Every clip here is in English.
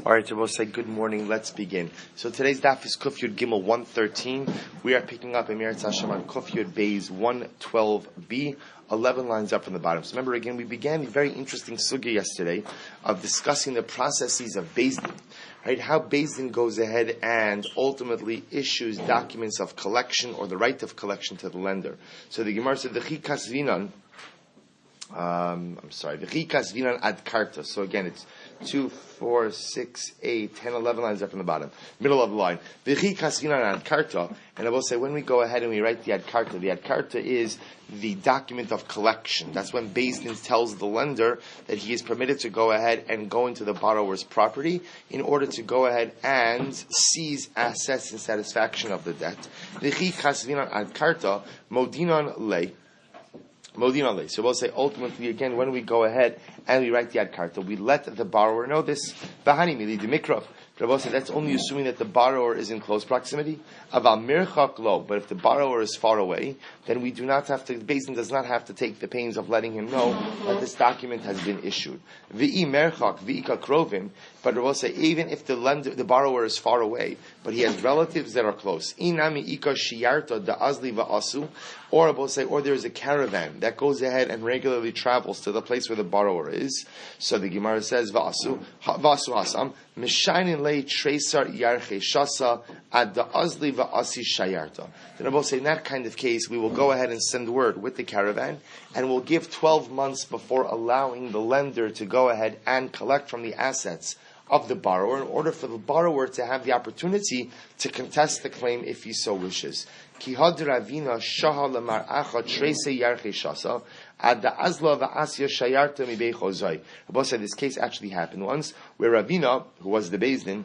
All right, so we'll say good morning. Let's begin. So today's daf is Kuf Yud Gimel 113. We are picking up Emir Tzashem on Kuf Yud Beis 112b, 11 lines up from the bottom. So remember again, we began a very interesting sugya yesterday of discussing the processes of Beis Din, right? How Beis Din goes ahead and ultimately issues documents of collection or the right of collection to the lender. So the Gemara said, V'chikas vinan. V'chikas vinan ad karta. So again, it's 2, 4, 6, 8, 10, 11 lines up from the bottom. Middle of the line. V'chikas vinan ad karta. And I will say, when we go ahead and we write the ad karta is the document of collection. That's when Beis Din tells the lender that he is permitted to go ahead and go into the borrower's property in order to go ahead and seize assets in satisfaction of the debt. V'chikas vinan ad karta modinan lei. So we'll say ultimately again when we go ahead and we write the ad karta, we let the borrower know this. V'hani mili d'mikrav. But we'll say that's only assuming that the borrower is in close proximity. Aval mirchak lo. But if the borrower is far away, then we do not have to. Beis Din does not have to take the pains of letting him know that this document has been issued. V'i merchak v'ika krovim. But we'll say even if the borrower is far away, but he has relatives that are close. Inami ika shiyarta da'azli va'asu. Or we'll say, or there is a caravan that goes ahead and regularly travels to the place where the borrower is. So the Gemara says, Va'asu hasam, Mishainin lei tresar yarche shasa ad da'azli va'asi shayarta. Then I will say, in that kind of case, we will go ahead and send word with the caravan, and we'll give 12 months before allowing the lender to go ahead and collect from the assets of the borrower in order for the borrower to have the opportunity to contest the claim if he so wishes. Ki had Ravina shaha lemar'acha trese yarche shasa ad da'azla va'asya shayarta mibei chozai. Rabbi said this case actually happened once where Ravina, who was the Beis Din,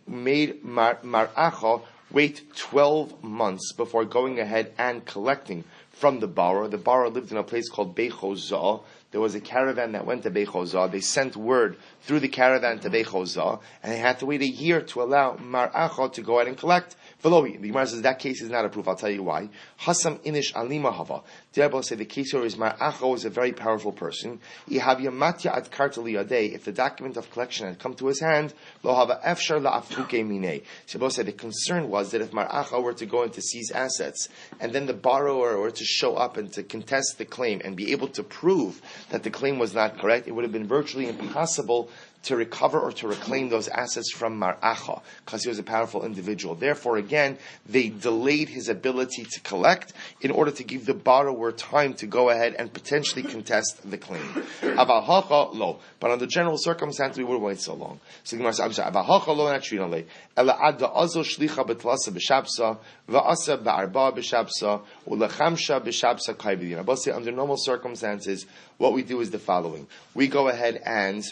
made mar'acha wait 12 months before going ahead and collecting from the borrower. The borrower lived in a place called Beichozah. There was a caravan that went to Beichozah. They sent word through the caravan to Beichozah, and they had to wait a year to allow Mar'acha to go ahead and collect. The Gemara says that case is not a proof. I'll tell you why. Hasam inish alima hava. The Rebbe say the case here is Mar'acha was a very powerful person. If the document of collection had come to his hand, lo hava efshar la'afruke minei. Rebbe said the concern was that if Mar'acha were to go in to seize assets, and then the borrower were to show up and to contest the claim and be able to prove that the claim was not correct, it would have been virtually impossible to recover or to reclaim those assets from Mar'acha, because he was a powerful individual. Therefore, again, they delayed his ability to collect in order to give the borrower time to go ahead and potentially contest the claim. Avahacha lo. But under general circumstances, we wouldn't wait so long. So the Gemara says, Avahacha lo natrinale. Ela adda azo shlicha betlasa b'shabsa, va'asa ba'arba b'shabsa, u'lechamsha b'shabsa kaibidin. I'll say under normal circumstances, what we do is the following. We go ahead and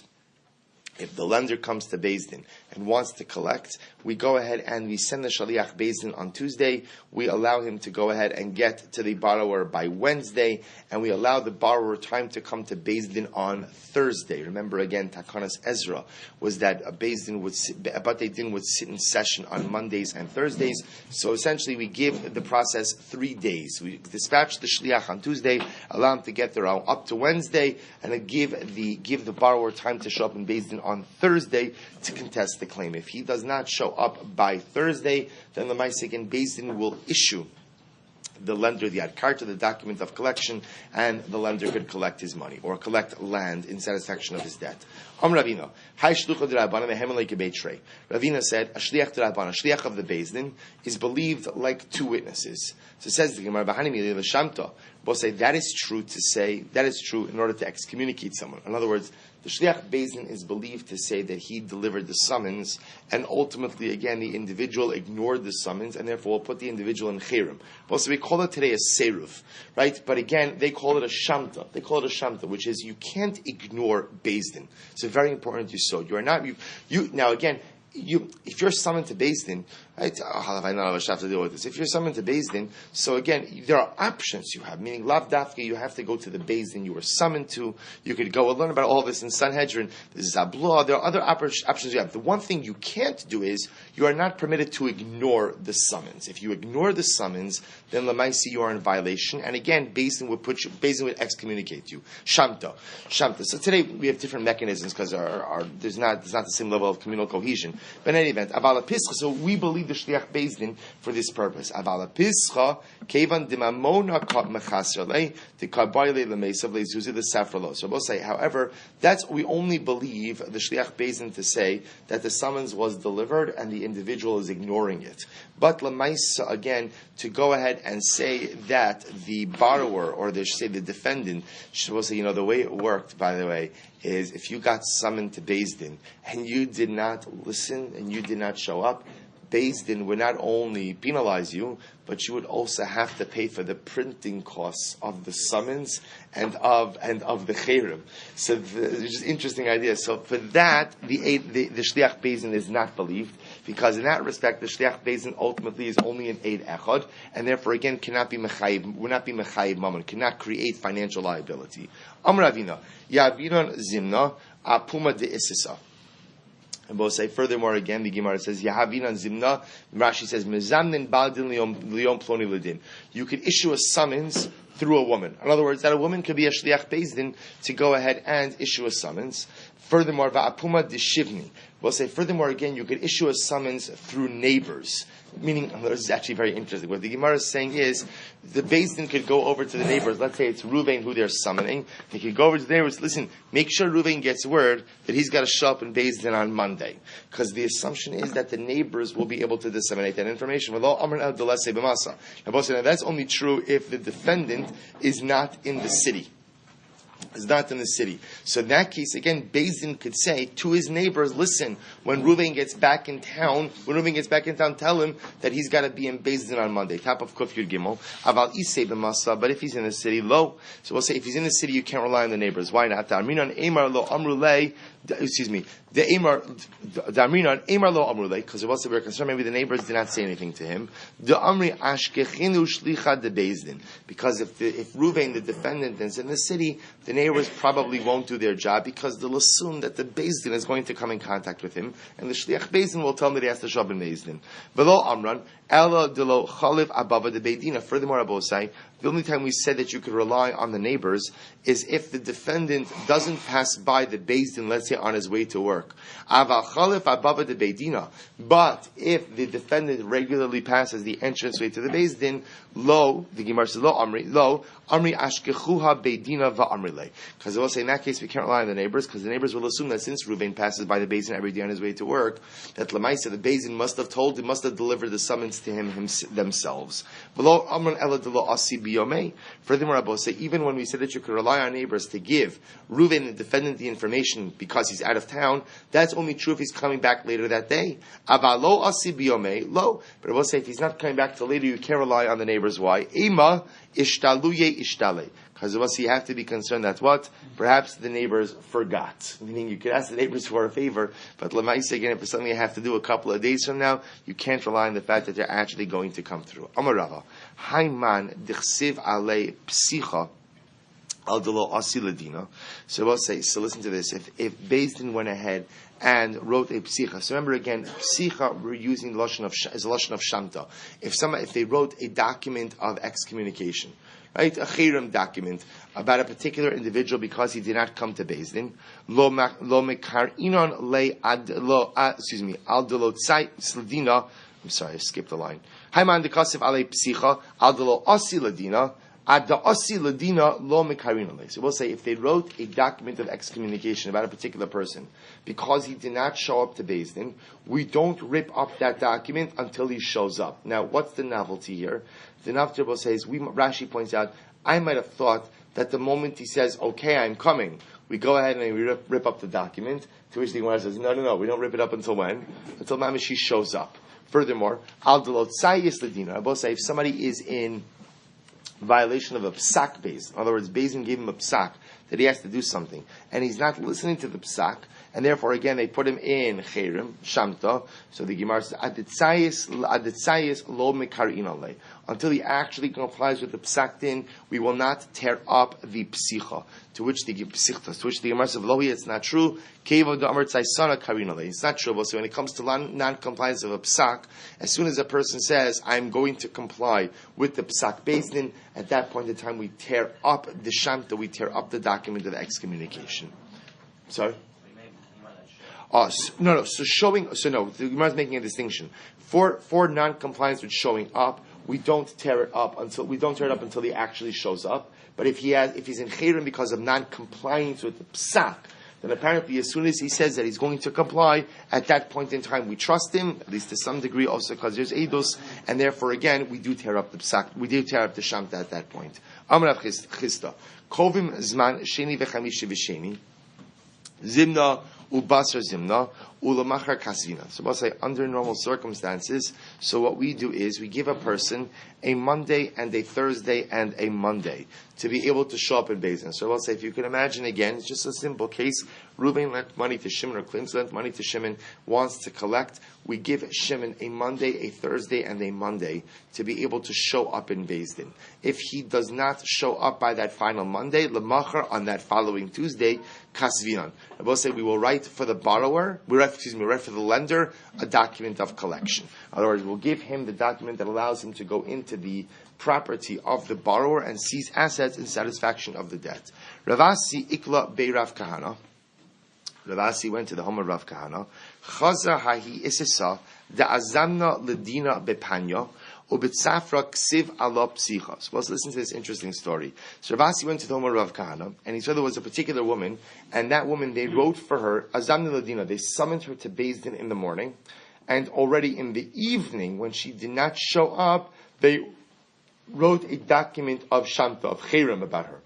if the lender comes to Beis Din and wants to collect, we go ahead and we send the Shaliach Beis Din on Tuesday. We allow him to go ahead and get to the borrower by Wednesday, and we allow the borrower time to come to Beis Din on Thursday. Remember again, Takanas Ezra was that Beis Din would sit in session on Mondays and Thursdays. So essentially, we give the process 3 days. We dispatch the Shaliach on Tuesday, allow him to get there up to Wednesday, and then give the borrower time to show up in Beis Din on Thursday to contest the claim. If he does not show up by Thursday, then the Ma'asikin Beis Din will issue the lender the ad karta, the document of collection, and the lender could collect his money or collect land in satisfaction of his debt. Ravina said, a shliach of the Beis Din is believed like two witnesses. So it says the Gemara, we'll say that is true in order to excommunicate someone. In other words, the Shliach Beis Din is believed to say that he delivered the summons, and ultimately, again, the individual ignored the summons, and therefore will put the individual in Cherem. Also, we call it today a Seruf, right? But again, they call it a Shamta. Which is you can't ignore Beis Din. It's a very important yesod. You are not, now again, if you're summoned to Beis Din, right? I know I have to deal with this. If you're summoned to Beis Din, so again, there are options you have. Meaning, lav dafka, you have to go to the Beis Din you were summoned to. You could go and learn about all this in Sanhedrin. This is Zablah. There are other options you have. The one thing you can't do is you are not permitted to ignore the summons. If you ignore the summons, then lamaisi you are in violation. And again, Beis Din would excommunicate you. Shamta. So today we have different mechanisms because there's not the same level of communal cohesion. But in any event, Avala Pischa, so we believe the Shliach Beis Din for this purpose. Avala Pischa, Kevan Dimamona Kat Mechasrale, the Kabaile Lemesav Lezuzi the Safralo. So we'll say, however, we only believe the Shliach Beis Din to say that the summons was delivered and the individual is ignoring it. But Lemaisa, again, to go ahead and say that the borrower, or the defendant, we'll say, the way it worked, by the way, is if you got summoned to Beis Din and you did not listen and you did not show up, Beis Din would not only penalize you, but you would also have to pay for the printing costs of the summons and of the cherem. So it's just an interesting idea. So for that, the Shliach Beis Din is not believed, because in that respect, the Shliach Beis Din ultimately is only an Eid Echad, and therefore again cannot be mechayiv, would not be mechayiv mammon, cannot create financial liability. Amar Avina, Yavinon Zimna, Apuma de Isisa. And we'll say furthermore again, the Gemara says, Yahavinan Zimna, Rashi says, Mezamnin Baldin Liom Ploni Lidin. You could issue a summons through a woman. In other words, that a woman could be a Shliach Beis Din to go ahead and issue a summons. Furthermore, Va'apuma de Shivni. We'll say furthermore again, you could issue a summons through neighbors. Meaning, this is actually very interesting. What the Gemara is saying is, the Beis Din could go over to the neighbors. Let's say it's Ruvain who they're summoning. They could go over to the neighbors. Listen, make sure Ruvain gets word that he's got to show up in Beis Din on Monday, because the assumption is that the neighbors will be able to disseminate that information. Now, that's only true if the defendant is not in the city. Is not in the city. So in that case, again, Beis Din could say to his neighbors, listen, when Reuven gets back in town, tell him that he's got to be in Beis Din on Monday. Top of Kuf Yud Gimel. Aval Isei b'masa, but if he's in the city, lo. So we'll say if he's in the city, you can't rely on the neighbors. Why not? Darminan Emar lo Amrulei. Excuse me. The Darminan Emar lo Amrulei, because we'll say we're concerned maybe the neighbors did not say anything to him. The Amri Ashkechinu Shlicha de Beis Din, because if Reuven, the defendant, is in the city, the neighbors probably won't do their job, because they'll assume that the Beis Din is going to come in contact with him, and the Shliach Beis Din will tell him that he has to show up in Beis Din. V'lo Amran, Ela delo Chaliv Abava de Beidina. Furthermore, Abosai, the only time we said that you could rely on the neighbors is if the defendant doesn't pass by the Beis Din, let's say on his way to work. Ava Chaliv Abava de Beidina. But if the defendant regularly passes the entranceway to the Beis Din, lo, the Gemara says, lo Amri Ashkechuha Beidina va'amrile. Because it will say in that case we can't rely on the neighbors, because the neighbors will assume that since Reuven passes by the Beis Din every day on his way to work, that Lamaisa, the Beis Din must have delivered the summons to him themselves. Furthermore, I will say, even when we said that you could rely on neighbors to give Reuven, the defendant, the information because he's out of town, that's only true if he's coming back later that day. But I will say, if he's not coming back till later, you can't rely on the neighbors. Why? Ema ishtaluye ishtale. Because you have to be concerned that what? Perhaps the neighbors forgot. Meaning you could ask the neighbors for a favor, but Lamaisa, again, if it's something you have to do a couple of days from now, you can't rely on the fact that they're actually going to come through. Amar Rava, Hayman dichsiv alei psicha al delo asiladina. So we'll say, so listen to this. If Beis Din went ahead and wrote a psicha. So remember again, psicha we're using the lashon of shamta. If they wrote a document of excommunication, right, a cherem document about a particular individual because he did not come to Beis Din, lo mekar inon le al delo tzai sladina. I'm sorry, I skipped the line. Hayman dekasiv ale psicha al delo asi ladina. So we'll say if they wrote a document of excommunication about a particular person because he did not show up to Beis Din, we don't rip up that document until he shows up. Now, what's the novelty here? The novelty says, Rashi points out, I might have thought that the moment he says, okay, I'm coming, we go ahead and we rip up the document, to which the Gemara says, no, we don't rip it up until when? Until Mamashi shows up. Furthermore, al delot sayis ladina. I will say if somebody is in violation of a psak base. In other words, Beis Din gave him a psak that he has to do something, and he's not listening to the psak, and therefore again they put him in Cherem, Shamta. So the Gemara says, Aditzayis lo mekarin alei. Until he actually complies with the psak din, we will not tear up the psicha. To which the Gemara says, Lohi, it's not true. Kevo da amar tzaysana karin alei. It's not true. So when it comes to non-compliance of a psak, as soon as a person says, I'm going to comply with the psak based in, at that point in time we tear up the shamta, we tear up the document of the excommunication. Sorry? No. The Gemara is making a distinction. For non-compliance with showing up, we don't tear it up until he actually shows up. But if he's in Cherem because of non-compliance with the psak, then apparently as soon as he says that he's going to comply, at that point in time we trust him, at least to some degree, also because there's eidos, and therefore again we do tear up the psak, we do tear up the shamta at that point. Amar Rav Chisda, Kovim zman sheni v'chamishi v'sheni, zimna ubasar zimna, ulamachar kasvina. So we'll say under normal circumstances, so what we do is we give a person a Monday and a Thursday and a Monday to be able to show up in Beis Din. So we'll say, if you can imagine again, it's just a simple case. Reuben lent money to Shimon, or Clint lent money to Shimon, wants to collect. We give Shimon a Monday, a Thursday, and a Monday to be able to show up in Beis Din. If he does not show up by that final Monday, lemachar, on that following Tuesday, kasvinan. I will say we will write for the borrower, we write for the lender a document of collection. In other words, we'll give him the document that allows him to go into the property of the borrower and seize assets in satisfaction of the debt. Ravasi ikla bei Rav Kahana. Ravasi went to the home of Rav Kahana. Chaza hahi isisa da'azamna ledina bepanya ubitzafra ksiv ala psicha. So let's listen to this interesting story. So Ravasi went to the home of Rav Kahana, and he saw there was a particular woman, and that woman, they wrote for her, azamna ledina, they summoned her to Beis Din in the morning, and already in the evening, when she did not show up, they wrote a document of Shamta, of Cherem about her.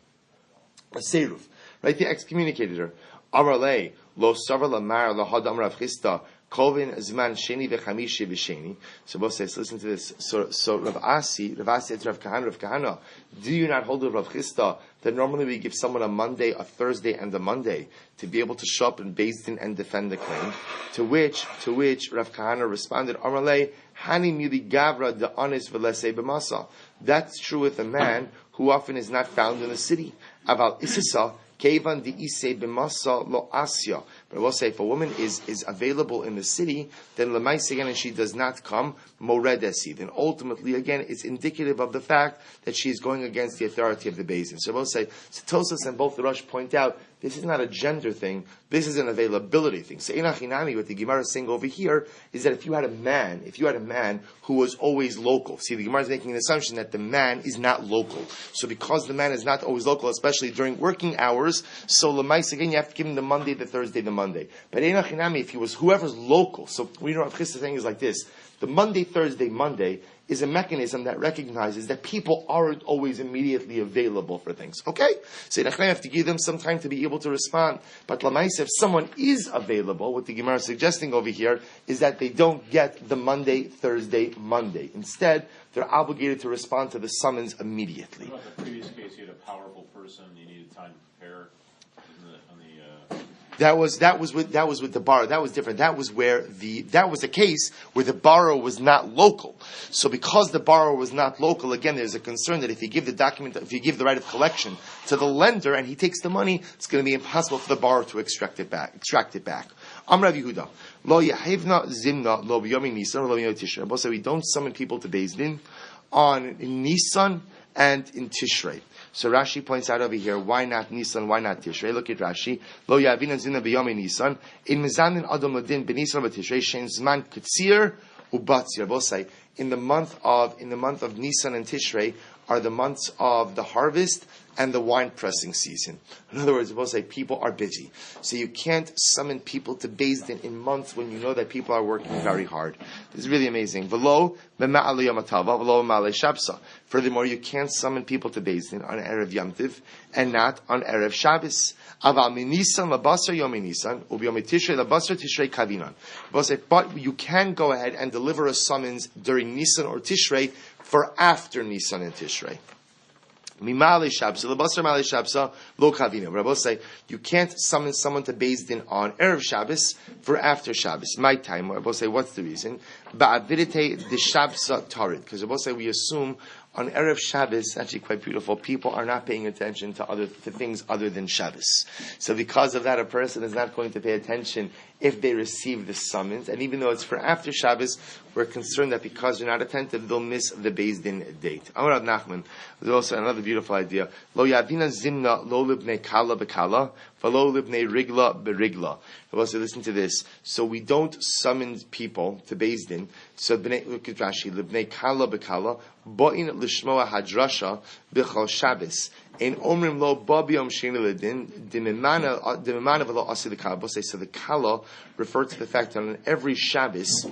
A Seruf. Right? They excommunicated her. Amarle, lo savar lamar lahadam Rav Chisda, kovin zman sheni v'chamishi v'sheni. So both says, listen to this. So Rav Asi said to Rav Kahana, do you not hold of Rav Chisda that normally we give someone a Monday, a Thursday, and a Monday to be able to show up in Beis Din and defend the claim? To which Rav Kahana responded, Amarle, Hani mili gavra de anis v'lesei b'masa. That's true with a man who often is not found in the city. Aval isisa kevan di isei b'masa lo asya. But I will say, if a woman is available in the city, then l'maisi again, and she does not come, moredesi. Then ultimately, again, it's indicative of the fact that she is going against the authority of the Beis Din. So I will say, Tosas and both the Rosh point out, this is not a gender thing, this is an availability thing. So Einachinami, what the Gemara is saying over here, is that if you had a man who was always local, see, the Gemara is making an assumption that the man is not local. So because the man is not always local, especially during working hours, so l'mais, again, you have to give him the Monday, the Thursday, the Monday. But Einachinami, if he was whoever's local, so we know Rav Chisda saying is like this, the Monday, Thursday, Monday is a mechanism that recognizes that people aren't always immediately available for things. Okay? So you have to give them some time to be able to respond. But Lamais, if someone is available, what the Gemara is suggesting over here is that they don't get the Monday, Thursday, Monday. Instead, they're obligated to respond to the summons immediately. What about the previous case? You had a powerful person, you needed time to prepare. That was with the borrower. That was different. That was the case where the borrower was not local. So because the borrower was not local, again, there's a concern that if you give the right of collection to the lender and he takes the money, it's going to be impossible for the borrower to extract it back. Amar Rav Yehuda, lo yahivna zimna lo b'yomi Nisan lo b'yomi Tishrei. Both say we don't summon people to Beis Din in Nisan and in Tishrei. So Rashi points out over here, why not Nisan, why not Tishrei? Look at Rashi. Lo yavina zina b'yomi Nisan. In mizanin adam ladin b'Nisan b'Tishrei shein zman katsir ubatzir. Both say in the month of Nisan and Tishrei are the months of the harvest and the wine pressing season. In other words, we'll say people are busy. So you can't summon people to Beis Din in months when you know that people are working very hard. This is really amazing. Furthermore, you can't summon people to Beis Din on Erev Yom Tiv and not on Erev Shabbos. But you can go ahead and deliver a summons during Nisan or Tishrei for after Nisan and Tishrei. Mimale Shabsa, Lebasar Male Shabsa, Lo Kavina. Rabbi say you can't summon someone to Beis Din on Erev Shabbos for after Shabbos. My time. Rabbi say what's the reason? Ba'avidite the Shabsa Tarid. Because Rabbi say we assume on Erev Shabbos, actually quite beautiful, people are not paying attention to things other than Shabbos. So because of that, a person is not going to pay attention if they receive the summons. And even though it's for after Shabbos, we're concerned that because they're not attentive, they'll miss the Beis Din date. Amar Rav Nachman, there's also another beautiful idea. Lo yavina zimna lo libnei kala bekala, v'lo libnei rigla berigla. Also, listen to this. So we don't summon people to Beis Din. So look at Rashi, libnei kala bekala, bo'in lishmoa hadrasha b'chol Shabbos. In omrim lo ba b'yom sheni ledin dimimana v'lo asi the kala. So the kala referred to the fact that on every Shabbos,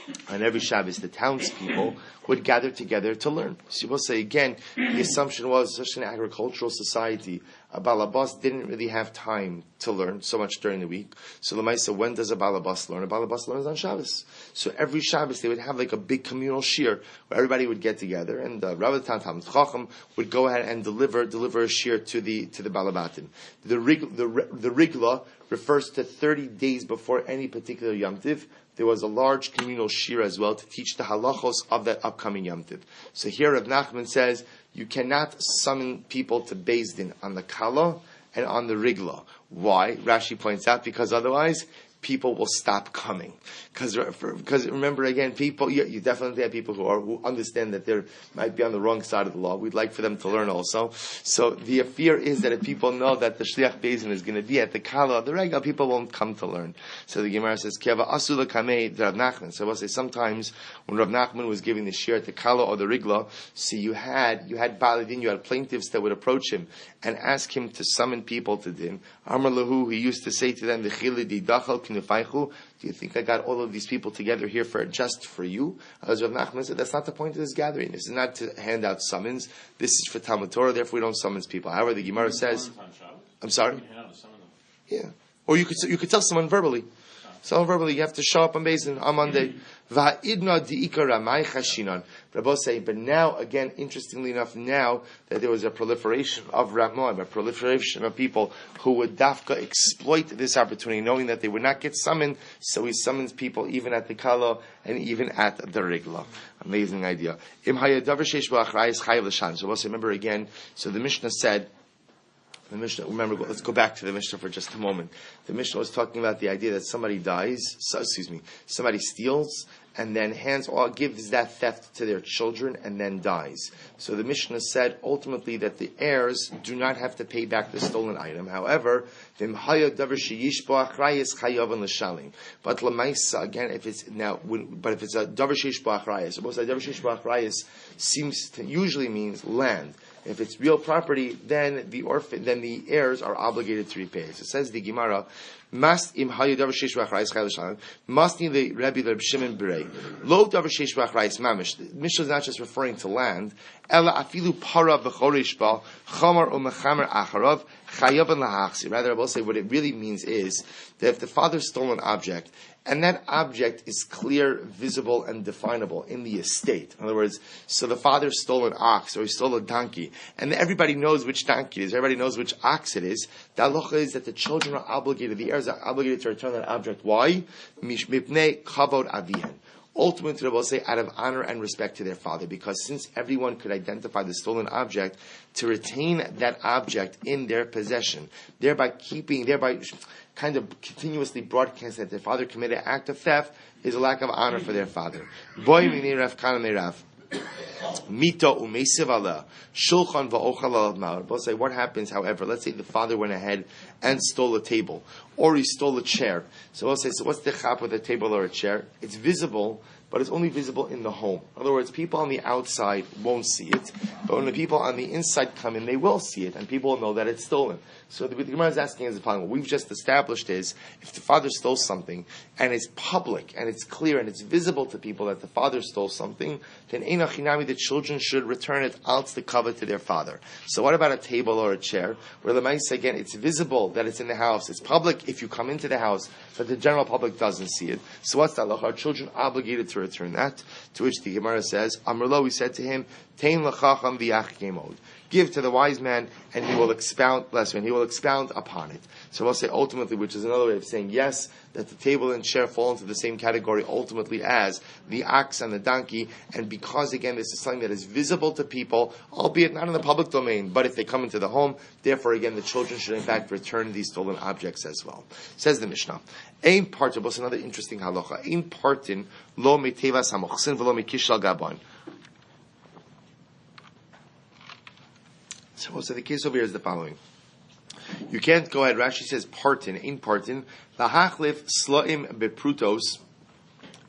the townspeople would gather together to learn. So you will say again, the assumption was, such an agricultural society, a balabas didn't really have time to learn so much during the week. So Lamaisa, when does a balabas learn? A balabas learns on Shabbos. So every Shabbos they would have like a big communal shir where everybody would get together, and Rabbi Tam Chacham would go ahead and deliver a shir to the balabatim. The rigla refers to 30 days before any particular Yom Tiv. There was a large communal shir as well to teach the halachos of that upcoming Yom Tiv. So here Rav Nachman says you cannot summon people to Beis Din on the kala and on the rigla. Why? Rashi points out because otherwise people will stop coming. Because remember again, people, you definitely have people who understand that they might be on the wrong side of the law. We'd like for them to learn also. So the fear is that if people know that the Shliach Beis Din is going to be at the Kala, the Rega, people won't come to learn. So the Gemara says, Kiava Asula Kamei Rav Nachman. So I will say sometimes when Rav Nachman was giving the shir at the Kala or the Rigla, see you had Baladin, you had plaintiffs that would approach him and ask him to summon people to Din. Amar Lahu, he used to say to them, V'chili di dachal kinufaychu. Do you think I got all of these people together here just for you? As Rav Nachman said, that's not the point of this gathering. This is not to hand out summons. This is for Talmud Torah, therefore we don't summons people. However, the Gemara says, I'm sorry? Yeah. Or you could tell someone verbally. Someone verbally, you have to show up on Beis Din on Monday. Rabbi say, but now, again, interestingly enough, now that there was a proliferation of Ramoim, a proliferation of people who would dafka exploit this opportunity, knowing that they would not get summoned, so he summons people even at the Kala and even at the Rigla. Amazing idea. So remember again, so the Mishnah said, remember, let's go back to the Mishnah for just a moment. The Mishnah was talking about the idea that somebody somebody steals, and then gives that theft to their children, and then dies. So the Mishnah said ultimately that the heirs do not have to pay back the stolen item. However, but lemaisa, again, if it's a davar sheish bo achrayis, suppose davar sheish bo achrayis usually means land. If it's real property, then the heirs are obligated to repay. So it says the Gemara, must im hayu davar sheish b'achrayis chayil shalom, must in the Rebbe Reb Shimon Berei, lo davar sheish b'achrayis mamish. The Mishnah is not just referring to land. Ela afilu para v'chorish ba chamar u'mechamer acharav chayavan lahachsi. Rather, I will say what it really means is that if the father stole an object, and that object is clear, visible, and definable in the estate. In other words, so the father stole an ox or he stole a donkey, and everybody knows which donkey it is, everybody knows which ox it is. The halacha is that the children are obligated, the heirs are obligated to return that object. Why? Mipnei kavod avihen. Ultimately, we'll say out of honor and respect to their father, because since everyone could identify the stolen object, to retain that object in their possession, thereby kind of continuously broadcasting that their father committed an act of theft, is a lack of honor for their father. Mito umesiv ala shulchan va'ochal al. Both say what happens. However, let's say the father went ahead and stole a table, or he stole a chair. So we'll say, so what's the chap with a table or a chair? It's visible, but it's only visible in the home. In other words, people on the outside won't see it, but when the people on the inside come in, they will see it, and people will know that it's stolen. So the Gemara is asking is the following: what we've just established is, if the father stole something, and it's public, and it's clear, and it's visible to people that the father stole something, then einachinami, the children should return it out the cover to their father. So what about a table or a chair, where the mice, again, it's visible that it's in the house, it's public if you come into the house, but the general public doesn't see it. So what's that? Are children obligated to return that? To which the Gemara says, Amrlo, we said to him, Tein l'chacham v'yach gemod. Give to the wise man, and he will expound, he will expound upon it. So we'll say ultimately, which is another way of saying yes, that the table and chair fall into the same category ultimately as the ox and the donkey, and because again this is something that is visible to people, albeit not in the public domain, but if they come into the home, therefore again the children should in fact return these stolen objects as well. Says the Mishnah, Ein partin, what's another interesting halacha, Ein partin lo mitevas hamochsin v'lo mikishal gaban. So the case over here is the following. You can't go ahead, Rashi says partin, in partin, lahachlif slaim beprutos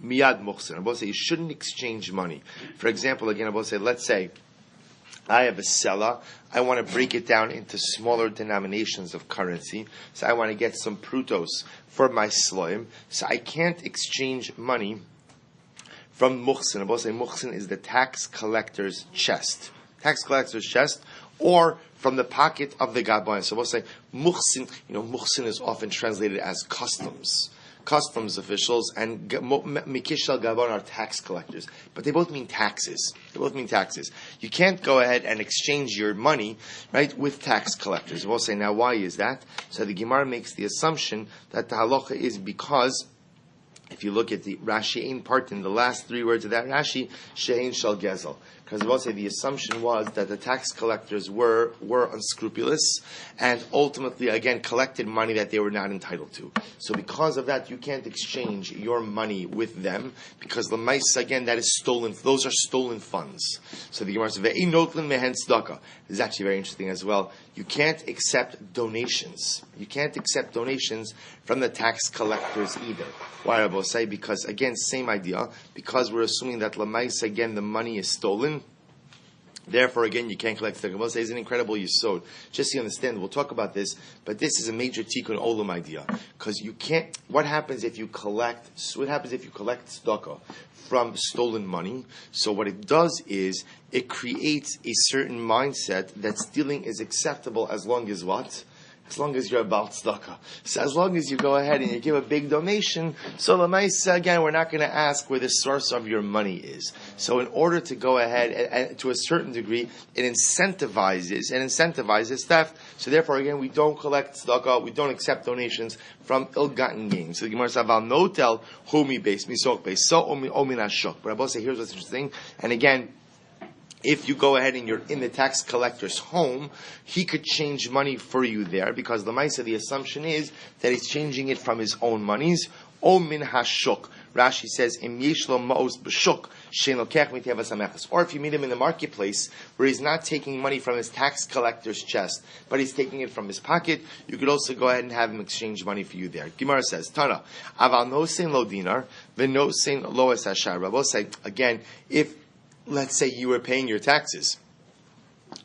miyad muchsin. I will say you shouldn't exchange money. For example, again, I will say, let's say I have a seller, I want to break it down into smaller denominations of currency, so I want to get some prutos for my slaim, so I can't exchange money from muchsin. I will say muchsin is the tax collector's chest. Tax collector's chest, or from the pocket of the Gabayan. So we'll say, muhsin, muhsin is often translated as customs officials, and mikishal Gabayan are tax collectors. But they both mean taxes. You can't go ahead and exchange your money, right, with tax collectors. We'll say, now why is that? So the Gemara makes the assumption that the halacha is because, if you look at the Rashi Ein part in the last three words of that Rashi, She'ein Shal Gezel. Because we'll say the assumption was that the tax collectors were unscrupulous and ultimately, again, collected money that they were not entitled to. So because of that, you can't exchange your money with them because l'maisa, again, that is stolen. Those are stolen funds. So the Gemara says, Ve'in notlin mehen tzedakah. This is actually very interesting as well. You can't accept donations. You can't accept donations from the tax collectors either. Why I will say? Because again, same idea. Because we're assuming that l'maisa, again, the money is stolen. Therefore, again, you can't collect tzedakah. We'll say it's an incredible yisod. Just so you understand, we'll talk about this, but this is a major tikkun olam idea. Because you can't, what happens if you collect tzedakah from stolen money? So what it does is, it creates a certain mindset that stealing is acceptable as long as what? As long as you're about tzedakah. So as long as you go ahead and you give a big donation, so l'maisa, again, we're not going to ask where the source of your money is. So in order to go ahead, and to a certain degree, it incentivizes theft. So therefore, again, we don't collect tzedakah, we don't accept donations from ill-gotten gains. So the Gemara says, "Val notel humi beis misok beis so omi nashok." But I will say, here's what's interesting, and again, if you go ahead and you're in the tax collector's home, he could change money for you there, because the assumption is that he's changing it from his own monies. O min hashuk. Rashi says, Im yeshlo ma'os b'shuk, shein lokech mitevas hameches. Or if you meet him in the marketplace, where he's not taking money from his tax collector's chest, but he's taking it from his pocket, you could also go ahead and have him exchange money for you there. Gemara says, Tana, aval no sein lo dinar, v'no sein lo es hashar. Rabbi will say, again, if let's say you were paying your taxes,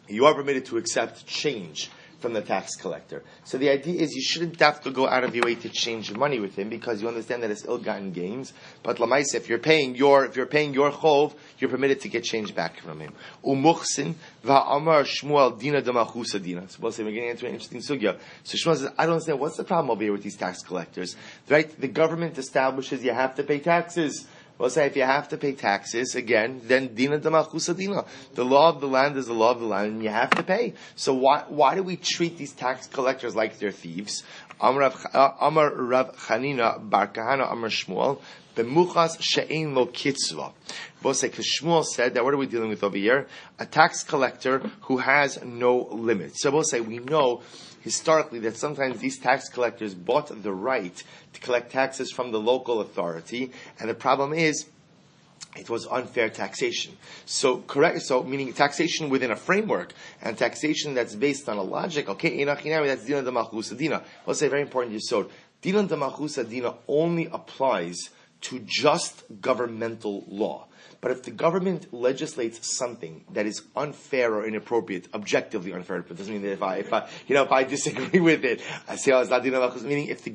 you are permitted to accept change from the tax collector. So the idea is you shouldn't have to go out of your way to change money with him, because you understand that it's ill-gotten gains. But l'maisa, if you're paying your chov, you're permitted to get change back from him. Umuchsin va'amar Shmuel dina d'malchusa dina. So we'll say we're getting into an interesting sugya. So Shmuel says, I don't understand what's the problem over here with these tax collectors, right? The government establishes you have to pay taxes. We'll say if you have to pay taxes, again, then dina d'malchusa dina. The law of the land is the law of the land, and you have to pay. So why do we treat these tax collectors like they're thieves? Amar Rav Chanina bar Kahana Amar Shmuel b'muchas she'ein lo kitzva. We'll say because Shmuel said that what are we dealing with over here? A tax collector who has no limit. So we'll say we know historically that sometimes these tax collectors bought the right to collect taxes from the local authority, and the problem is it was unfair taxation. So meaning taxation within a framework, and taxation that's based on a logic. Okay, that's dina d'malchusa dina. We'll say very important yesod. Dina d'malchusa dina only applies to just governmental law. But if the government legislates something that is unfair or inappropriate, objectively unfair, it doesn't mean that if I disagree with it, I say, it's not meaning if you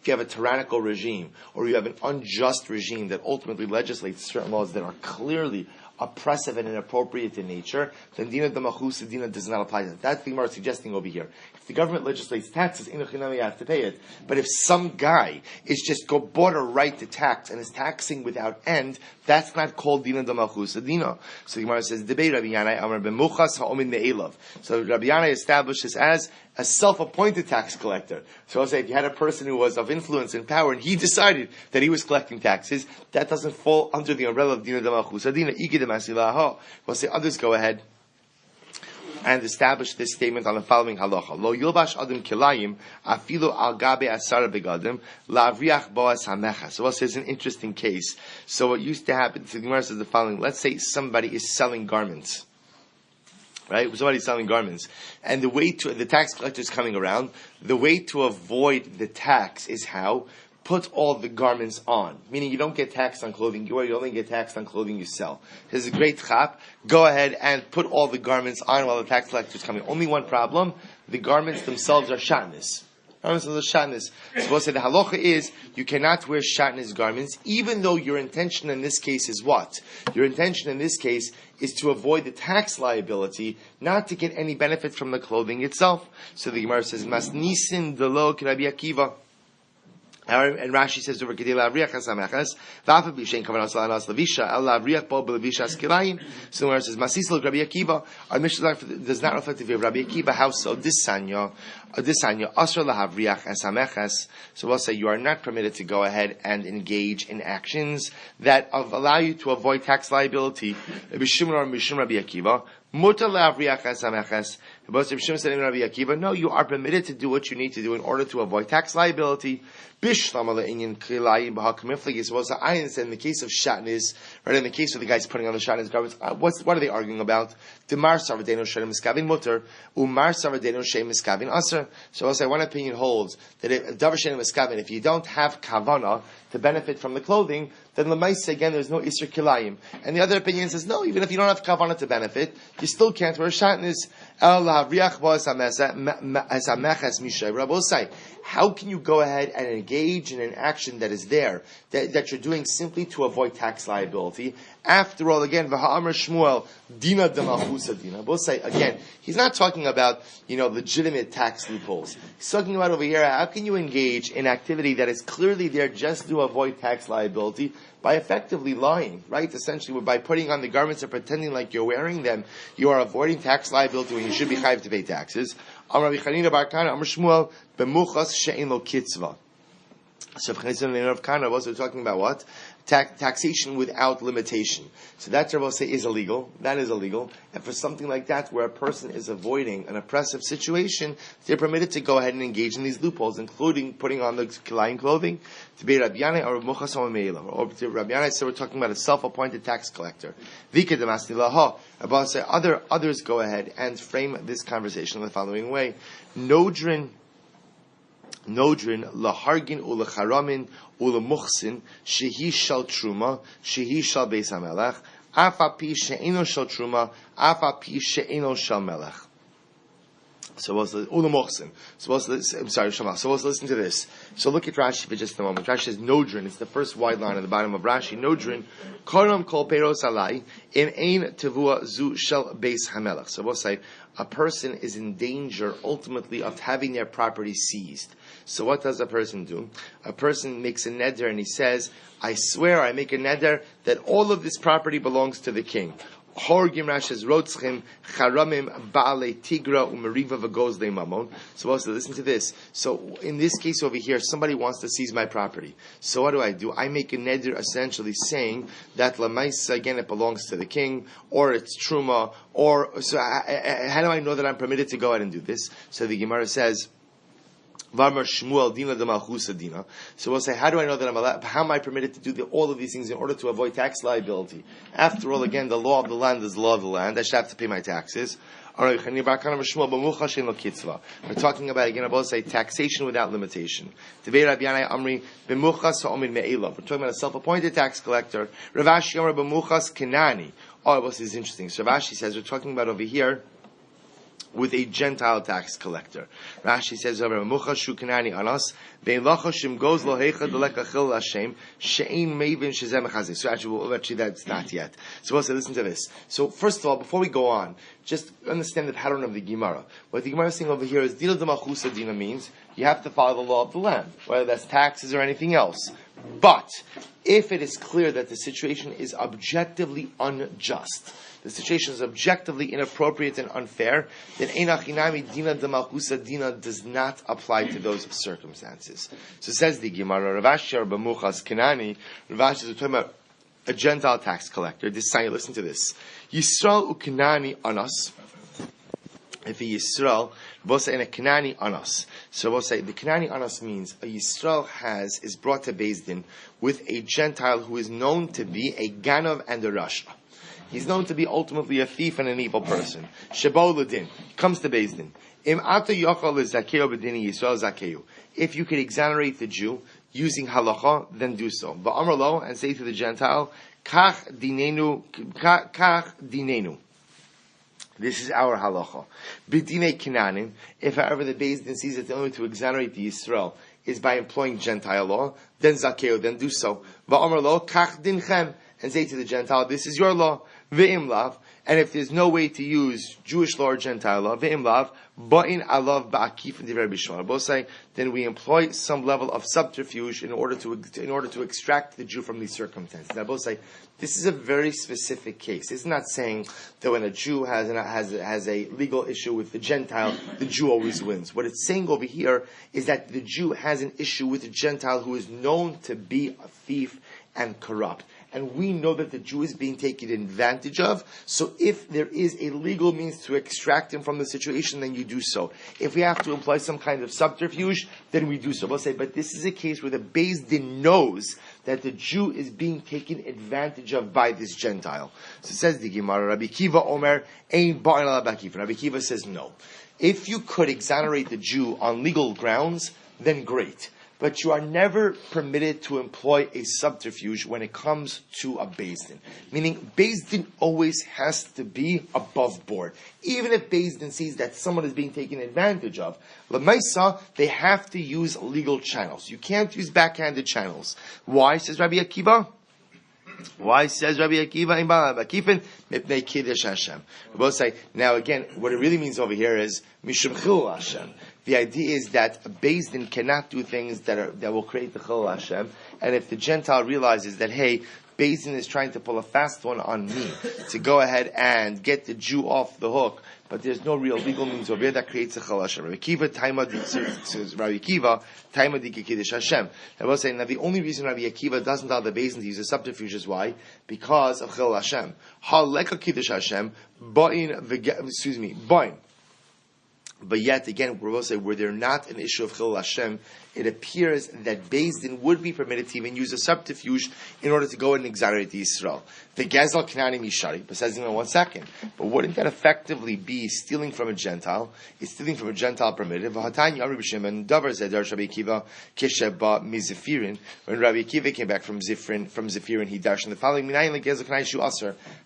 have a tyrannical regime, or you have an unjust regime that ultimately legislates certain laws that are clearly oppressive and inappropriate in nature, then dina d'malchusa dina does not apply to that. That's the Gemara suggesting over here. If the government legislates taxes, you have to pay it. But if some guy is just bought a right to tax and is taxing without end, that's not called dina d'malchusa dina. So the Gemara says, debate Rabbi Yanai amar b'muchas ha'omin me'elav. So Rabbi Yanai established this as a self-appointed tax collector. So I'll say if you had a person who was of influence and power and he decided that he was collecting taxes, that doesn't fall under the umbrella of dina d'malchusa dina. We'll say others go ahead and establish this statement on the following halacha. Lo yilbash adam kilayim afilu al gabe asara begadim lavriach boas hamecha. So it's an interesting case. So what used to happen, the Gemara says the following. Let's say somebody is selling garments. Right? Somebody's selling garments. And the tax collector is coming around. The way to avoid the tax is how? Put all the garments on. Meaning you don't get taxed on clothing you wear, you only get taxed on clothing you sell. This is a great chap. Go ahead and put all the garments on while the tax collector is coming. Only one problem, the garments themselves are shatnez. Garments are the shatnez. So we'll say the halacha is, you cannot wear shatnez garments, even though your intention in this case is what? Your intention in this case is to avoid the tax liability, not to get any benefit from the clothing itself. So the Gemara says, Mas nisin delo Rabbi Akiva. And Rashi says over Kedei Lavriach Hasamechas, V'afa B'Shein Kavan Asal Anas Lavisha El Lavriach Bo B'Lavisha Askilayim. So where it says Masis Lo Rabbi Akiva, our Mishnah does not reflect the view of Rabbi Akiva. How so? This Sanya Asra LaHavriach Hasamechas. So we'll say you are not permitted to go ahead and engage in actions that allow you to avoid tax liability. B'Shimon or B'Shim Rabbi Akiva. Mutar LaHavriach Hasamechas. No, you are permitted to do what you need to do in order to avoid tax liability. I understand in the case of shatnez, right, in the case of the guys putting on the shatnez garments, what are they arguing about? Demar savadeno shem miskavin mutter, umar savadeno shem miskavin aser. So I'll say one opinion holds that if davar shem miskavin, if you don't have kavana to benefit from the clothing, then lemaisa again there's no isur kilayim. And the other opinion says no, even if you don't have kavana to benefit, you still can't wear shatnez. How can you go ahead and engage in an action that is there, that you're doing simply to avoid tax liability? After all, again, V'ha'amar Shmuel, Dina D'malchusa Dina. We'll say, again, he's not talking about, legitimate tax loopholes. He's talking about over here, how can you engage in activity that is clearly there just to avoid tax liability by effectively lying, right? Essentially, by putting on the garments and pretending like you're wearing them, you are avoiding tax liability when you should be chayav to pay taxes. Amar Rabbi Chanina bar Kana, Amar Shmuel, b'muchas she'en lo kitzva. So Rav Kana was talking about what? Taxation without limitation. So that Rav say is illegal. That is illegal. And for something like that, where a person is avoiding an oppressive situation, they're permitted to go ahead and engage in these loopholes, including putting on the kilayim clothing. To be Rabbi Yanai or Muchas Me'elav. Or to Rabbi Yanai, so we're talking about a self-appointed tax collector. Vika Damasni Laha. Rabbi say others go ahead and frame this conversation in the following way: Nodrin lahargin ulacharamin ulamuchsin shehi shal truma shehi shal beis hamelech afa pi she'eno shal truma afa pi she'eno shal melech. So ulamuchsin. So let's listen to this. So look at Rashi for just a moment. Rashi says Nodrin. It's the first wide line at the bottom of Rashi. Nodrin karam kol peros alai im ein tevua zu shel beis hamelech. So we'll say a person is in danger ultimately of having their property seized. So what does a person do? A person makes a neder and he says, I swear I make a neder that all of this property belongs to the king. Horgim Rashes Rotzchim Charamim Baale Tigra Umeriva Vagozle Mamon. So also listen to this. So in this case over here, somebody wants to seize my property. So what do? I make a neder essentially saying that Lamaisa again it belongs to the king, or it's Truma, or so how do I know that I'm permitted to go ahead and do this? So the Gemara says Varmar Shmuel Dina D'malchusa Dina. So we'll say, how do I know that I'm allowed? How am I permitted to do all of these things in order to avoid tax liability? After all, again, the law of the land is the law of the land. I should have to pay my taxes. We're talking about again, I both say taxation without limitation. We're talking about a self-appointed tax collector. Ravashi Omer b'muchas Kenani. Oh, this is interesting. So Ravashi says we're talking about over here. with a Gentile tax collector. Rashi says over Muchashu Kanani Anas, Ve'lachashim goes lohecha delekachil Hashem, she'ein mevin shezem chazeh. So actually that's not yet. So we'll say, listen to this. So first of all, before we go on, just understand the pattern of the Gemara. What the Gemara is saying over here is Dina D'Malchusa Dina means you have to follow the law of the land, whether that's taxes or anything else. But if it is clear that the situation is objectively unjust, the situation is objectively inappropriate and unfair, then Einachinami Dina D'Malchusa Dina does not apply to those circumstances. So says the Gemara, Rav Ashi B'Muchas Kenani, Rav Ashi is talking about a Gentile tax collector. This sign, listen to this. Yisrael u'Kenani anas. If a Yisrael, we'll say in a Kenani anas. So we'll say the Kenani anas means a Yisrael is brought to Beis Din with a Gentile who is known to be a Ganav and a Rasha. He's known to be ultimately a thief and an evil person. Shebo l'din comes to Beis Din. Im ata yochal l'zakeu b'dini Yisrael zakeu. If you could exonerate the Jew using halacha, then do so. Ba'amar lo, and say to the Gentile, kach dinenu. This is our halacha. B'dinei Kananim, if however the Beis Din sees that the only way to exonerate the Yisrael is by employing Gentile law, then zakeu, then do so. Ba'amar lo, kach dinchem, and say to the Gentile, this is your law. Ve'im lav, and if there's no way to use Jewish law or Gentile law, ve'im lav, ba'in alav ba'akif and divrei bishon. Both say, then we employ some level of subterfuge in order to extract the Jew from these circumstances. Now both say, this is a very specific case. It's not saying that when a Jew has a legal issue with the Gentile, the Jew always wins. What it's saying over here is that the Jew has an issue with a Gentile who is known to be a thief and corrupt. And we know that the Jew is being taken advantage of. So if there is a legal means to extract him from the situation, then you do so. If we have to employ some kind of subterfuge, then we do so. We'll say, but this is a case where the Beis Din knows that the Jew is being taken advantage of by this Gentile. So it says the Gemara, Rabbi Kiva Omer, Ein Ba'in ala Ba'akif. Rabbi Kiva says no. If you could exonerate the Jew on legal grounds, then great. But you are never permitted to employ a subterfuge when it comes to a Beis Din. Meaning, Beis Din always has to be above board. Even if Beis Din sees that someone is being taken advantage of, L'maisa, they have to use legal channels. You can't use backhanded channels. Why, says Rabbi Akiva? Why, says Rabbi Akiva, in Bava, Bakifin, Mipnei Kiddush Hashem. We both say, now again, what it really means over here is, Mishum Chil Hashem. The idea is that a Beis Din cannot do things that will create the Chil Hashem. And if the Gentile realizes that, hey, Beis Din is trying to pull a fast one on me to go ahead and get the Jew off the hook, but there's no real legal means over here, that creates a Chil Hashem. Rabbi Akiva, Taima di Kiddush Hashem. I will say, now the only reason Rabbi Akiva doesn't allow the Beis Din to use a subterfuge is why? Because of Chil Hashem. Haleka Kiddush Hashem, Boin. But yet, again, we will say, were there not an issue of Chil Hashem, it appears that Beis Din would be permitted to even use a subterfuge in order to go and exonerate the Yisrael. The Gezel Kanani Mishari, but says in 1 second. But wouldn't that effectively be stealing from a Gentile? Is stealing from a Gentile permitted? And Davar said, Rabbi Akiva, Kisheba Mizifirin. When Rabbi Akiva came back from Ziphirin, he darshan the following,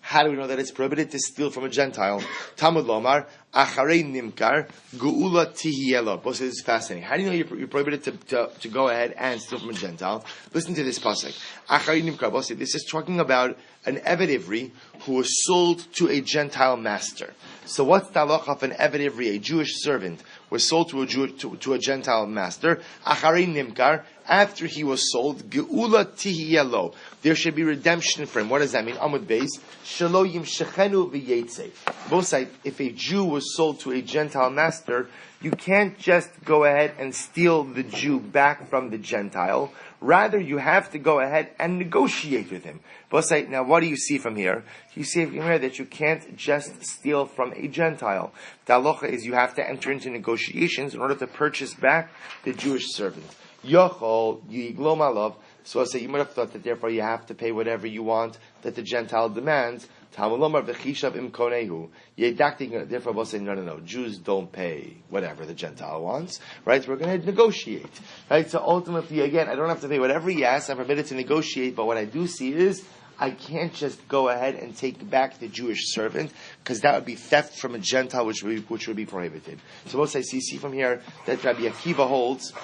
how do we know that it's prohibited to steal from a Gentile? Talmud Lomar, Acharei Nimkar, Geula Tihielo. Both this is fascinating. How do you know you're prohibited to go ahead and steal from a Gentile? Listen to this pasuk. Acharei Nimkar. Both this is talking about an Eved Ivri who was sold to a Gentile master. So what's the halacha of an Eved Ivri, a Jewish servant, was sold to a Gentile master? Acharei Nimkar. After he was sold, Geula Tihielo. There should be redemption for him. What does that mean? Amud Beis. Shelo Yimshechenu v'Yetze. Both sides, if a Jew was sold to a Gentile master, you can't just go ahead and steal the Jew back from the Gentile. Rather, you have to go ahead and negotiate with him. Both sides, now what do you see from here? You see from here that you can't just steal from a Gentile. The halacha is you have to enter into negotiations in order to purchase back the Jewish servant. Yochol yiglom alav. So I say you might have thought that therefore you have to pay whatever you want that the Gentile demands. Talmud v'chishav im konehu. Therefore we'll say no. Jews don't pay whatever the Gentile wants. Right? We're going to negotiate. Right? So ultimately, again, I don't have to pay whatever he asks. I'm permitted to negotiate. But what I do see is I can't just go ahead and take back the Jewish servant because that would be theft from a Gentile, which would be prohibited. So we'll say, see from here that Rabbi Akiva holds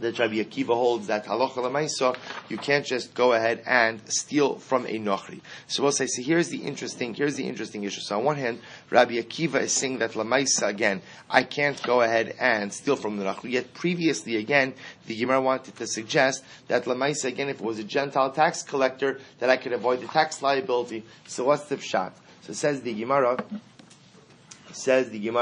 that halacha l'maisa, you can't just go ahead and steal from a nochri. So we'll say, here's the interesting issue. So on one hand, Rabbi Akiva is saying that l'maisa, again, I can't go ahead and steal from the nochri. Yet previously, again, the Gemara wanted to suggest that l'maisa, again, if it was a Gentile tax collector, that I could avoid the tax liability. So what's the pshat? So says the Gemara,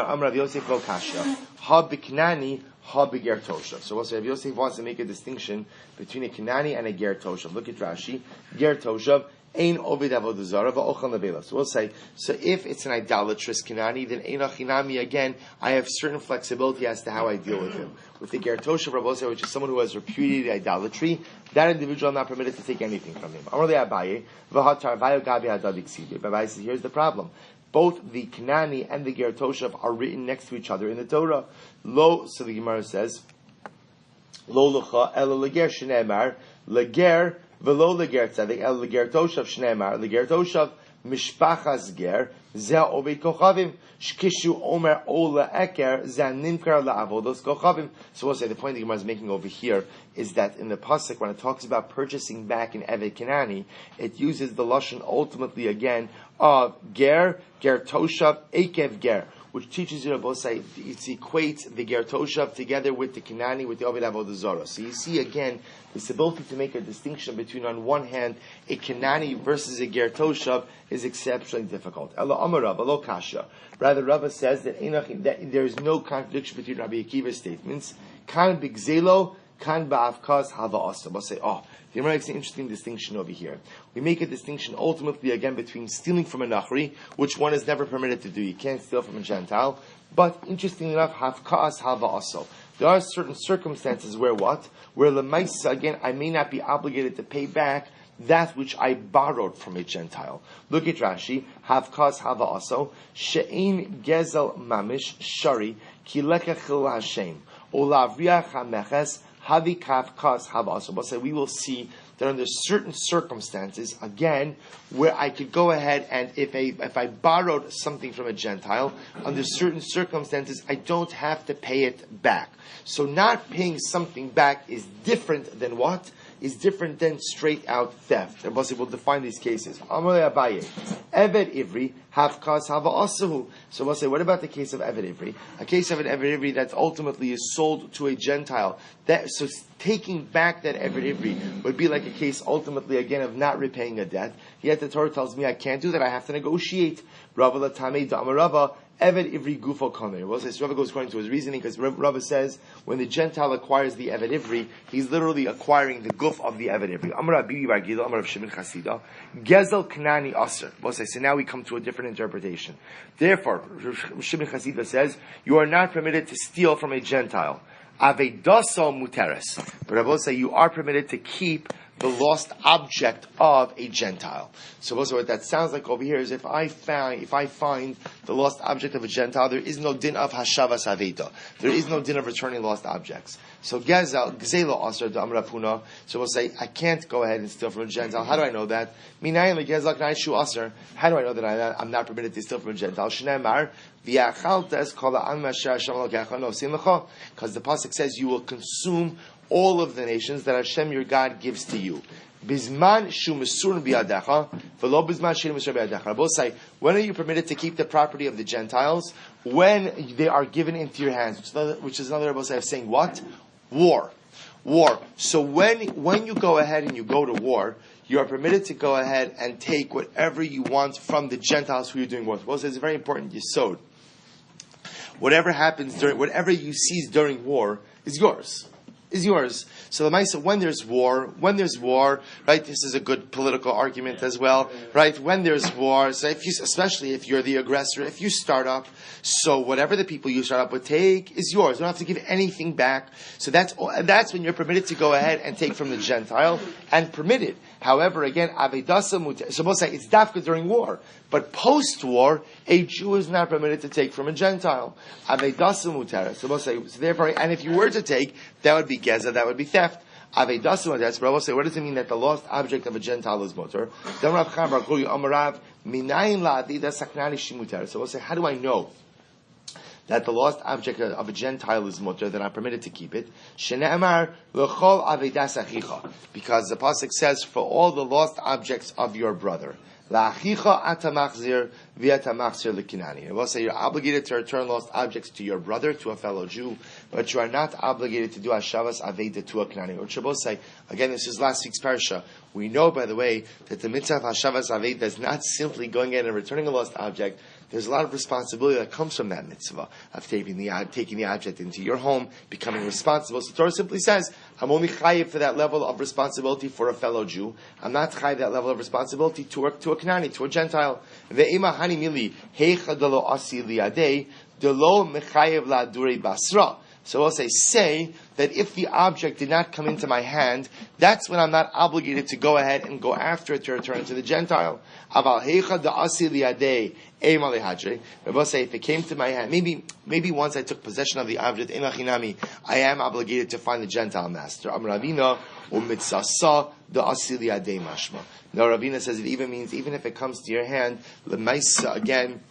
Amar Rav Yosef lo kasha, ha b'knani, ha b'ger toshav. So we'll say Rav Yosef wants to make a distinction between a Knani and a ger toshav. Look at Rashi. Ger toshav, ein ovid avodah zara va'ochel nevela. So we'll say, so if it's an idolatrous Knani, then ein achinami, again, I have certain flexibility as to how I deal with him. With the ger toshav, Rav Yosef, which is someone who has repudiated idolatry, that individual I'm not permitted to take anything from him. Amar le Abaye, v'hatar vayo gabi hadadik sidi. Abaye says, here's the problem. Both the Knani and the Ger Toshav are written next to each other in the Torah. Lo, so the Gemara says, Lo lecha ela leger shneimar leger velo leger tzadik ela leger Toshav shneimar leger Toshav mishpachas ger zeh oved kochavim shkishu omer ola eker zeh nimkar la'avodos kochavim. So we'll say the point the Gemara is making over here is that in the pasuk when it talks about purchasing back an Eved Kanani, it uses the lashon ultimately again of ger toshav ekev ger, which teaches you to both say it equates the ger toshav together with the Kanani with the Ovid Avodah Zarah. So you see again this ability to make a distinction between on one hand a Kanani versus a ger toshav is exceptionally difficult. Ela Amarav, elo kasha. Rather, Rava says that there is no contradiction between Rabbi Akiva's statements. Kan bigzelo, kan ba'avkas hava asa. We'll say, the Gemara makes an interesting distinction over here. We make a distinction ultimately again between stealing from a nachri, which one is never permitted to do. You can't steal from a Gentile. But interestingly enough, havkas hava asa. There are certain circumstances where lemaisa, again, I may not be obligated to pay back that which I borrowed from a Gentile. Look at Rashi. Havkas hava aso she'ein gezel mamish shari ki lekachil Hashem olavriach hameches havi kavkas hava aso. But we will see that under certain circumstances, again, where I could go ahead and if I borrowed something from a Gentile, under certain circumstances, I don't have to pay it back. So not paying something back is different than what? Is different than straight out theft. And we'll define these cases. Amalei Abaye, Eved Ivri, Havkas Hava Asahu. So we'll say, what about the case of Eved Ivri? A case of an Eved Ivri that ultimately is sold to a Gentile. So taking back that Eved Ivri would be like a case ultimately again of not repaying a debt. Yet the Torah tells me I can't do that. I have to negotiate. Rava Latame Da'amarava. Eved Ivri Gufo Kamer. Well, so Rava goes according to his reasoning because Rava says when the Gentile acquires the Eved Ivri, he's literally acquiring the guf of the Eved Ivri. Amar Bibi Bar Gila, Amar Shimon Chasida, Gezel Knani Aser. Well, so now we come to a different interpretation. Therefore, Shimon Chasida says you are not permitted to steal from a Gentile. Avedaso muteres. But Rava say you are permitted to keep the lost object of a Gentile. So also what that sounds like over here is if I find the lost object of a Gentile, there is no din of hashavas aveda. There is no din of returning lost objects. So gzelo aser d'amra puna. So we'll say I can't go ahead and steal from a Gentile. How do I know that? Minayin legezak naishu aser. How do I know that I'm not permitted to steal from a Gentile? Shneimar v'yachaltes kol ha'am asher Hashem lokecha nosim lecha. Because the pasuk says you will consume all of the nations that Hashem your God gives to you. Bizman shu mesurun biyadecha, v'lo bizman she'ein mesur biyadecha. Both say, when are you permitted to keep the property of the Gentiles? When they are given into your hands, which is another way of saying what? War. So when you go ahead and you go to war, you are permitted to go ahead and take whatever you want from the Gentiles who you're doing war with. Well, it's very important yesod. Whatever you seize during war is yours. is yours. So the Maisa, when there's war, right? This is a good political argument as well, right? When there's war, so especially if you're the aggressor, if you start up, so whatever the people you start up with take is yours. You don't have to give anything back. So that's when you're permitted to go ahead and take from the Gentile and permitted. However, again, Avedasa Muter. So we'll say it's dafka during war, but post-war, a Jew is not permitted to take from a Gentile. Avedasa Muter. So we'll say, so therefore, and if you were to take, that would be geza, that would be theft. Avedasa Muter. So we'll say, what does it mean that the lost object of a Gentile is muter? Then Rav Chaim Bar Guri Amarav Minayin La'adida Saknani Shimuter. So we'll say, how do I know that the lost object of a Gentile is mutter, that I'm permitted to keep it? Shene'emar l'chol avedas achicha, because the pasuk says, for all the lost objects of your brother. La'achicha atamachzir v'atamachzir l'kinani. It will say you're obligated to return lost objects to your brother, to a fellow Jew, but you are not obligated to do hashavas aveda to a Kinani. Or Shabbos say, again, this is last week's parsha. We know, by the way, that the mitzvah of hashavas aveda is not simply going in and returning a lost object. There's a lot of responsibility that comes from that mitzvah of taking the object into your home, becoming responsible. So the Torah simply says, I'm only chayiv for that level of responsibility for a fellow Jew. I'm not chayiv that level of responsibility to a Knani, to a Gentile. Ve'ema hani mili heicha delo asi liyadei delo mechayiv la durei basra. So I'll say that if the object did not come into my hand, that's when I'm not obligated to go ahead and go after it to return it to the Gentile. Aval heicha da asi liyadei eim alehadre. Rabbi say, if it came to my hand, maybe once I took possession of the object, enachinami, I am obligated to find the Gentile master. Am Ravina umitzasa da asi liyadei mashma. No, Ravina says it even means, even if it comes to your hand, lemaisa, again,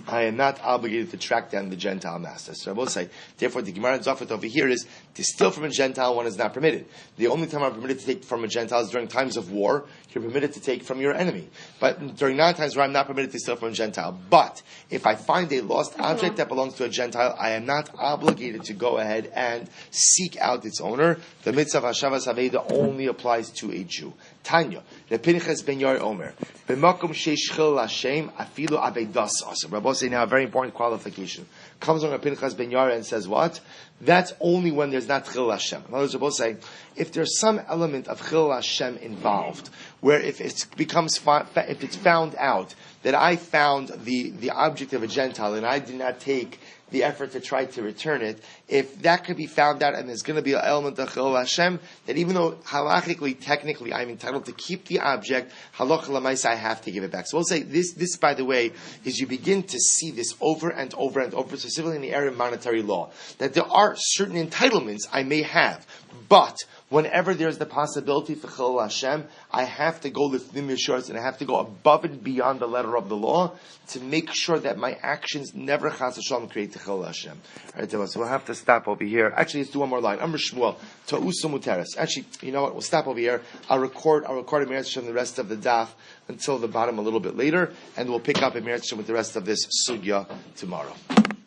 I am not obligated to track down the Gentile master. So I will say, therefore, the Gemara Zofet over here is to steal from a Gentile one is not permitted. The only time I'm permitted to take from a Gentile is during times of war. You're permitted to take from your enemy. But during non-times where I'm not permitted to steal from a Gentile. But if I find a lost object that belongs to a Gentile, I am not obligated to go ahead and seek out its owner. The mitzvah of Hashavas Haveda only applies to a Jew. Tanya, the Pinchas ben Yair Omer, b'makom sheishchil Hashem afilu avedas asur. Rabbi say now a very important qualification. Comes on Pinchas ben Yair and says what? That's only when there's not chil Hashem. In other words, Rabbi say, if there's some element of chil Hashem involved, where if it's found out that I found the object of a Gentile and I did not take the effort to try to return it, if that could be found out and there's going to be an element of Chilul Hashem, that even though halachically, technically, I'm entitled to keep the object, halach lamaisa, I have to give it back. So we'll say this, by the way, is you begin to see this over and over and over, specifically in the area of monetary law, that there are certain entitlements I may have, but whenever there's the possibility for Chilul Hashem, I have to go l'fnim yeshurus, and I have to go above and beyond the letter of the law to make sure that my actions never chas v'shalom create the Chilul Hashem. All right, so we'll have to stop over here. Actually, let's do one more line. Amr Shmuel, ta'usu muteres. Actually, you know what? We'll stop over here. I'll record a Meretz Hashem the rest of the daf until the bottom a little bit later, and we'll pick up a Meretz Hashem with the rest of this sugya tomorrow.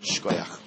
Shkoyach.